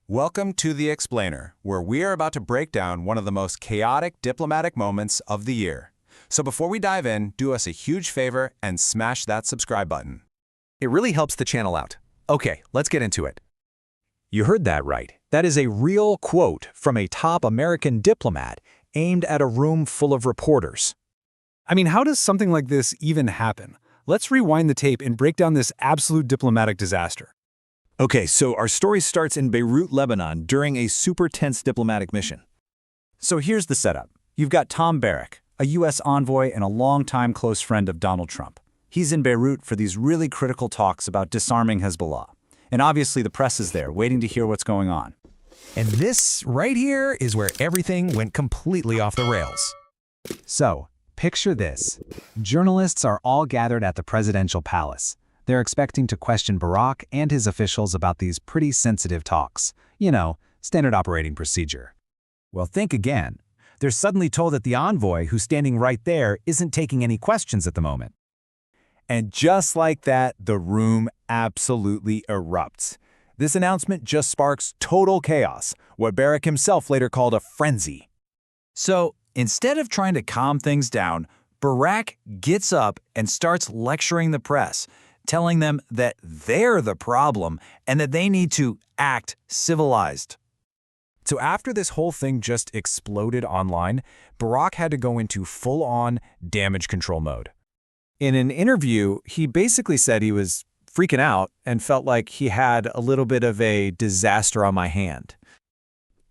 Welcome to The Explainer, where we are about to break down one of the most chaotic diplomatic moments of the year. So before we dive in, do us a huge favor and smash that subscribe button. It really helps the channel out. Okay, let's get into it. You heard that right. That is a real quote from a top American diplomat aimed at a room full of reporters. I mean, how does something like this even happen? Let's rewind the tape and break down this absolute diplomatic disaster. Okay, so our story starts in Beirut, Lebanon during a super tense diplomatic mission. So here's the setup. You've got Tom Barrack, a U.S. envoy and a longtime close friend of Donald Trump. He's in Beirut for these really critical talks about disarming Hezbollah. And obviously the press is there, waiting to hear what's going on. And this right here is where everything went completely off the rails. So, picture this. Journalists are all gathered at the presidential palace. They're expecting to question Barrack and his officials about these pretty sensitive talks. You know, standard operating procedure. Well, think again. They're suddenly told that the envoy, who's standing right there, isn't taking any questions at the moment. And just like that, the room absolutely erupts. This announcement just sparks total chaos, what Barrack himself later called a frenzy. So instead of trying to calm things down, Barrack gets up and starts lecturing the press, telling them that they're the problem and that they need to act civilized. So after this whole thing just exploded online, Barrack had to go into full-on damage control mode. In an interview, he basically said he was freaking out and felt like he had a little bit of a disaster on my hand.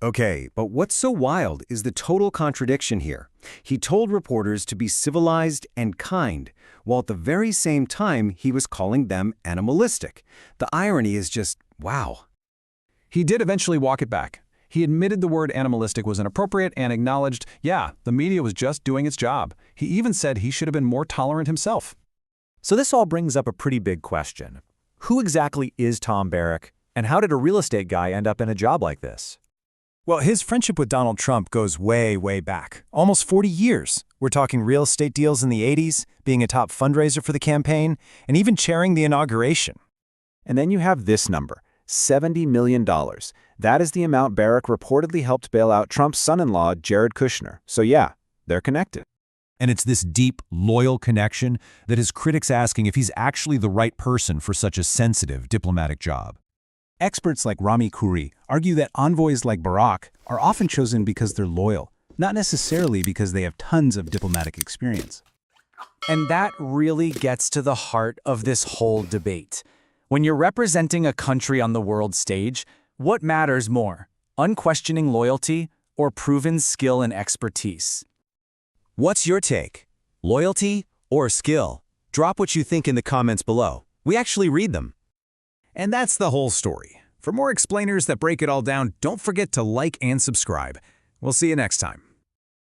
Okay, but what's so wild is the total contradiction here. He told reporters to be civilized and kind, while at the very same time he was calling them animalistic. The irony is just, wow. He did eventually walk it back. He admitted the word animalistic was inappropriate and acknowledged, yeah, the media was just doing its job. He even said he should have been more tolerant himself. So this all brings up a pretty big question. Who exactly is Tom Barrack, and how did a real estate guy end up in a job like this? Well, his friendship with Donald Trump goes way, way back. Almost 40 years. We're talking real estate deals in the 80s, being a top fundraiser for the campaign, and even chairing the inauguration. And then you have this number, $70 million. That is the amount Barrack reportedly helped bail out Trump's son-in-law, Jared Kushner. So yeah, they're connected. And it's this deep, loyal connection that has critics asking if he's actually the right person for such a sensitive diplomatic job. Experts like Rami Khoury argue that envoys like Barrack are often chosen because they're loyal, not necessarily because they have tons of diplomatic experience. And that really gets to the heart of this whole debate. When you're representing a country on the world stage, what matters more, unquestioning loyalty or proven skill and expertise? What's your take? Loyalty or skill? Drop what you think in the comments below. We actually read them. And that's the whole story. For more explainers that break it all down, don't forget to like and subscribe. We'll see you next time.